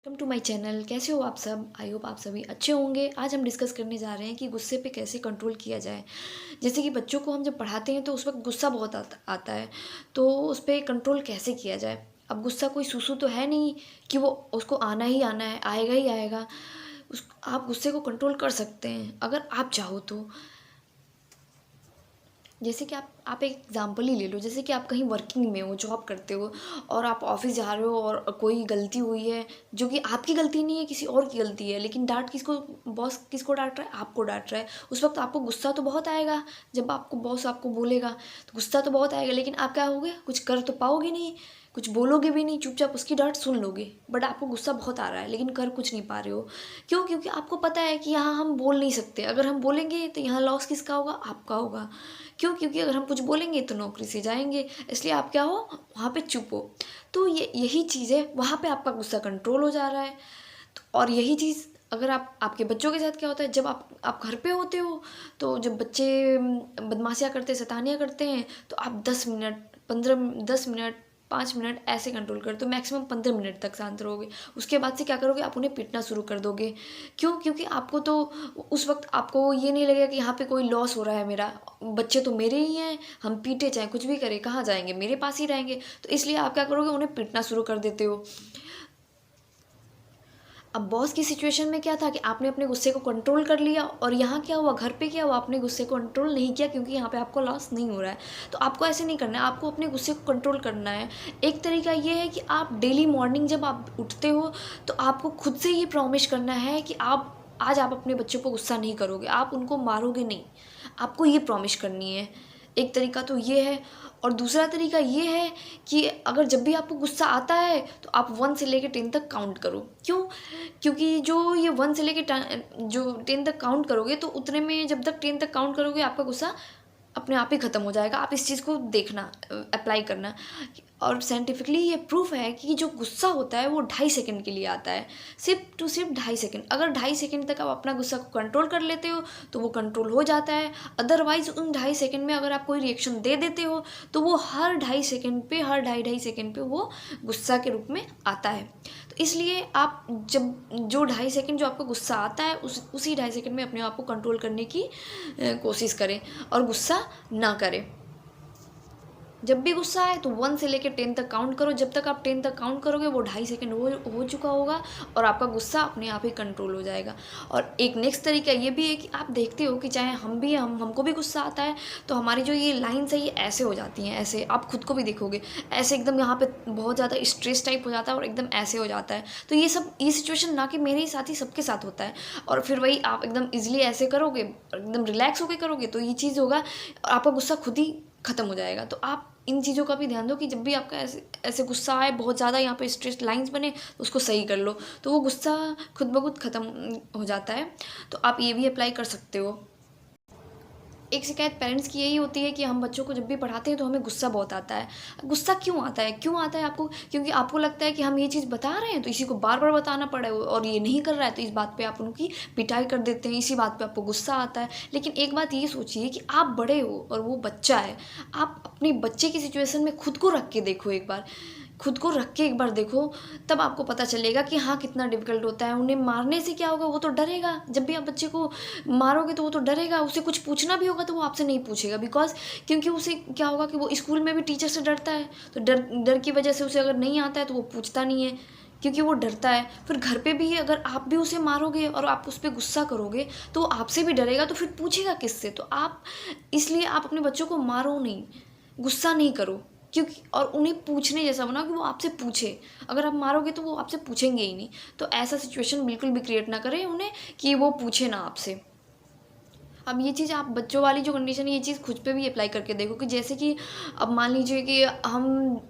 Welcome to my channel. कैसे हो आप सब? आई होप आप सभी अच्छे होंगे। आज हम डिस्कस करने जा रहे हैं कि गुस्से पे कैसे कंट्रोल किया जाए। जैसे कि बच्चों को हम जब पढ़ाते हैं तो उस वक्त गुस्सा बहुत आता है, तो उस पर कंट्रोल कैसे किया जाए। अब गुस्सा कोई सूसू तो है नहीं कि वो उसको आना ही आना है, आएगा ही आएगा। आप गुस्से को कंट्रोल कर सकते हैं अगर आप चाहो तो। जैसे कि आप एक एग्जांपल ही ले लो। जैसे कि आप कहीं वर्किंग में हो, जॉब करते हो और आप ऑफिस जा रहे हो और कोई गलती हुई है जो कि आपकी गलती नहीं है, किसी और की गलती है, लेकिन डांट किसको, बॉस किसको डांट रहा है? आपको डांट रहा है। उस वक्त आपको गुस्सा तो बहुत आएगा। जब आपको बॉस आपको बोलेगा तो गुस्सा तो बहुत आएगा, लेकिन आप क्या होगे, कुछ कर तो पाओगे नहीं, कुछ बोलोगे भी नहीं, चुपचाप उसकी डांट सुन लोगे। बट आपको गुस्सा बहुत आ रहा है लेकिन कर कुछ नहीं पा रहे हो। क्यों? क्योंकि आपको पता है कि यहाँ हम बोल नहीं सकते। अगर हम बोलेंगे तो यहाँ लॉस किसका होगा? आपका होगा। क्यों? क्योंकि अगर हम कुछ बोलेंगे तो नौकरी से जाएंगे। इसलिए आप क्या हो, वहाँ पे चुप हो। तो यही चीज़ है, वहाँ पे आपका गुस्सा कंट्रोल हो जा रहा है। और यही चीज़ अगर आप आपके बच्चों के साथ क्या होता है, जब आप घर पे होते हो तो जब बच्चे बदमाशियाँ करते हैं, शैतानियाँ करते हैं, तो आप 10 मिनट 10 मिनट 5 मिनट ऐसे कंट्रोल करते हो। मैक्सिमम 15 मिनट तक शांत रहोगे। उसके बाद से क्या करोगे, आप उन्हें पीटना शुरू कर दोगे। क्यों? क्योंकि आपको तो उस वक्त आपको ये नहीं लगेगा कि यहाँ पे कोई लॉस हो रहा है मेरा, बच्चे तो मेरे ही हैं, हम पीटे चाहे कुछ भी करें, कहाँ जाएंगे, मेरे पास ही रहेंगे। तो इसलिए आप क्या करोगे, उन्हें पीटना शुरू कर देते हो। अब बॉस की सिचुएशन में क्या था कि आपने अपने गुस्से को कंट्रोल कर लिया, और यहाँ क्या हुआ, घर पे क्या हुआ, आपने गुस्से को कंट्रोल नहीं किया क्योंकि यहाँ पे आपको लॉस नहीं हो रहा है। तो आपको ऐसे नहीं करना है, आपको अपने गुस्से को कंट्रोल करना है। एक तरीका ये है कि आप डेली मॉर्निंग जब आप उठते हो तो आपको खुद से ये प्रॉमिस करना है कि आज आप अपने बच्चों को गुस्सा नहीं करोगे, आप उनको मारोगे नहीं। आपको ये प्रॉमिस करनी है। एक तरीका तो ये है। और दूसरा तरीका ये है कि अगर जब भी आपको गुस्सा आता है तो आप 1 से लेकर 10 तक काउंट करो। क्यों? क्योंकि जो ये 1 से लेकर 10 तक काउंट करोगे तो उतने में, जब तक 10 तक काउंट करोगे, आपका गुस्सा अपने आप ही ख़त्म हो जाएगा। आप इस चीज़ को देखना, अप्लाई करना। और साइंटिफिकली ये प्रूफ है कि जो गुस्सा होता है वो 2.5 सेकंड के लिए आता है। सिर्फ 2.5 सेकंड। अगर 2.5 सेकंड तक आप अपना गुस्सा को कंट्रोल कर लेते हो तो वो कंट्रोल हो जाता है। अदरवाइज़ उन 2.5 सेकंड में अगर आप कोई रिएक्शन दे देते हो तो वो हर 2.5 सेकंड पे, हर ढाई सेकंड पे वो गुस्सा के रूप में आता है। तो इसलिए आप जब जो 2.5 सेकंड जो आपको गुस्सा आता है, उसी 2.5 सेकंड में अपने आप को कंट्रोल करने की कोशिश करें और गुस्सा ना करें। जब भी गुस्सा आए तो 1 से लेकर 10 तक काउंट करो। जब तक आप 10 तक काउंट करोगे वो 2.5 सेकंड हो चुका होगा और आपका गुस्सा अपने आप ही कंट्रोल हो जाएगा। और एक नेक्स्ट तरीका ये भी है कि आप देखते हो कि चाहे हमको भी गुस्सा आता है तो हमारी जो ये लाइन्स है ये ऐसे हो जाती हैं, ऐसे आप खुद को भी देखोगे, ऐसे एकदम यहाँ पे बहुत ज़्यादा स्ट्रेस टाइप हो जाता है और एकदम ऐसे हो जाता है। तो ये सिचुएशन ना कि मेरे ही साथ ही सबके साथ होता है। और फिर वही आप एकदम ईजिली ऐसे करोगे, एकदम रिलैक्स होकर करोगे तो ये चीज़ होगा और आपका गुस्सा खुद ही ख़त्म हो जाएगा। तो आप इन चीज़ों का भी ध्यान दो कि जब भी आपका ऐसे ऐसे गुस्सा आए, बहुत ज़्यादा यहाँ पे स्ट्रेस लाइंस बने, तो उसको सही कर लो, तो वो गुस्सा खुद ब खुद ख़त्म हो जाता है। तो आप ये भी अप्लाई कर सकते हो। एक शिकायत पेरेंट्स की यही होती है कि हम बच्चों को जब भी पढ़ाते हैं तो हमें गुस्सा बहुत आता है। गुस्सा क्यों आता है? क्यों आता है आपको? क्योंकि आपको लगता है कि हम ये चीज़ बता रहे हैं तो इसी को बार बार बताना पड़ा है, और ये नहीं कर रहा है तो इस बात पे आप उनकी पिटाई कर देते हैं, इसी बात पे आपको गुस्सा आता है। लेकिन एक बात ये सोचिए कि आप बड़े हो और वो बच्चा है। आप अपने बच्चे की सिचुएशन में खुद को रख के देखो एक बार, खुद को रख के एक बार देखो, तब आपको पता चलेगा कि हाँ कितना डिफिकल्ट होता है। उन्हें मारने से क्या होगा, वो तो डरेगा। जब भी आप बच्चे को मारोगे तो वो तो डरेगा, उसे कुछ पूछना भी होगा तो वो आपसे नहीं पूछेगा। बिकॉज क्योंकि उसे क्या होगा कि वो स्कूल में भी टीचर से डरता है, तो डर की वजह से उसे अगर नहीं आता है तो वो पूछता नहीं है, क्योंकि वो डरता है। फिर घर पे भी अगर आप भी उसे मारोगे और आप उस पर गुस्सा करोगे तो वो आपसे भी डरेगा, तो फिर पूछेगा किससे? तो आप इसलिए आप अपने बच्चों को मारो नहीं, गुस्सा नहीं करो, क्योंकि और उन्हें पूछने जैसा बनाओ कि वो आपसे पूछे। अगर आप मारोगे तो वो आपसे पूछेंगे ही नहीं। तो ऐसा सिचुएशन बिल्कुल भी क्रिएट ना करें उन्हें कि वो पूछे ना आपसे। अब ये चीज़ आप बच्चों वाली जो कंडीशन है ये चीज़ खुद पे भी अप्लाई करके देखो कि जैसे कि अब मान लीजिए कि हम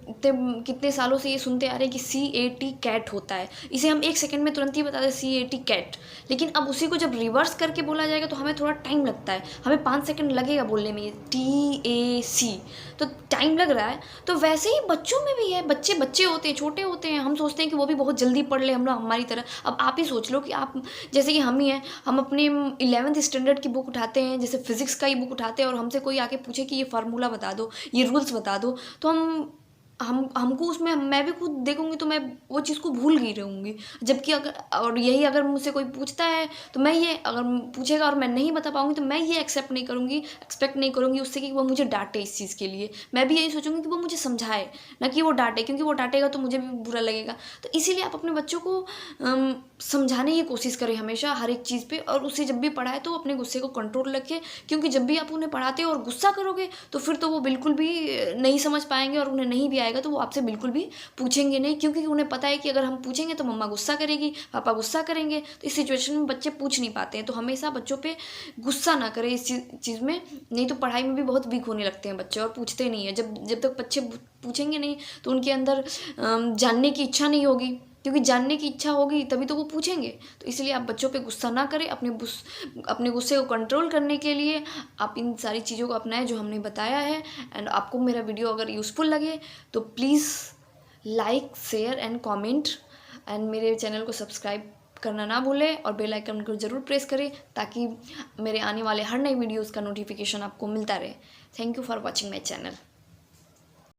इतने कितने सालों से ये सुनते आ रहे हैं कि CAT कैट होता है। इसे हम 1 सेकंड में तुरंत ही बता दें CAT कैट, लेकिन अब उसी को जब रिवर्स करके बोला जाएगा तो हमें थोड़ा टाइम लगता है, हमें 5 सेकंड लगेगा बोलने में, TAC, तो टाइम लग रहा है। तो वैसे ही बच्चों में भी है। बच्चे बच्चे होते हैं, छोटे होते हैं, हम सोचते हैं कि वो भी बहुत जल्दी पढ़ ले हम लोग हमारी तरह। अब आप ही सोच लो कि आप जैसे कि हम ही हैं, हम अपने 11th स्टैंडर्ड की बुक उठाते हैं, जैसे फिजिक्स का ही बुक उठाते हैं और हमसे कोई आके पूछे कि ये फार्मूला बता दो, ये रूल्स बता दो, तो हमको उसमें मैं भी खुद देखूँगी तो मैं वो चीज़ को भूल गई रहूँगी। जबकि अगर और यही अगर मुझसे कोई पूछता है तो मैं ये अगर पूछेगा और मैं नहीं बता पाऊँगी तो मैं ये एक्सपेक्ट नहीं करूँगी उससे कि वो मुझे डाँटे इस चीज़ के लिए। मैं भी यही सोचूँगी कि वो मुझे समझाए, ना कि वो डाँटे, क्योंकि वो डाँटेगा तो मुझे भी बुरा लगेगा। तो इसीलिए आप अपने बच्चों को समझाने की कोशिश करें हमेशा हर एक चीज़ पे, और उसे जब भी पढ़ाए तो अपने गुस्से को कंट्रोल रखें, क्योंकि जब भी आप उन्हें पढ़ाते हो और गुस्सा करोगे तो फिर तो वो बिल्कुल भी नहीं समझ पाएँगे, और उन्हें नहीं भी आएगा तो वो आपसे बिल्कुल भी पूछेंगे नहीं, क्योंकि उन्हें पता है कि अगर हम पूछेंगे तो मम्मा गुस्सा करेगी, पापा गुस्सा करेंगे। तो इस सिचुएशन में बच्चे पूछ नहीं पाते हैं। तो हमेशा बच्चों पे गुस्सा ना करें इस चीज़ में, नहीं तो पढ़ाई में भी बहुत वीक होने लगते हैं बच्चे और पूछते नहीं है। जब तक बच्चे पूछेंगे नहीं तो उनके अंदर जानने की इच्छा नहीं होगी, क्योंकि जानने की इच्छा होगी तभी तो वो पूछेंगे। तो इसलिए आप बच्चों पे गुस्सा ना करें। अपने गुस्से को कंट्रोल करने के लिए आप इन सारी चीज़ों को अपनाएं जो हमने बताया है। एंड आपको मेरा वीडियो अगर यूज़फुल लगे तो please like, share and comment, and मेरे चैनल को सब्सक्राइब करना ना भूलें और बेल आइकन को ज़रूर प्रेस करें ताकि मेरे आने वाले हर नए वीडियोज़ का नोटिफिकेशन आपको मिलता रहे। Thank you for watching my channel.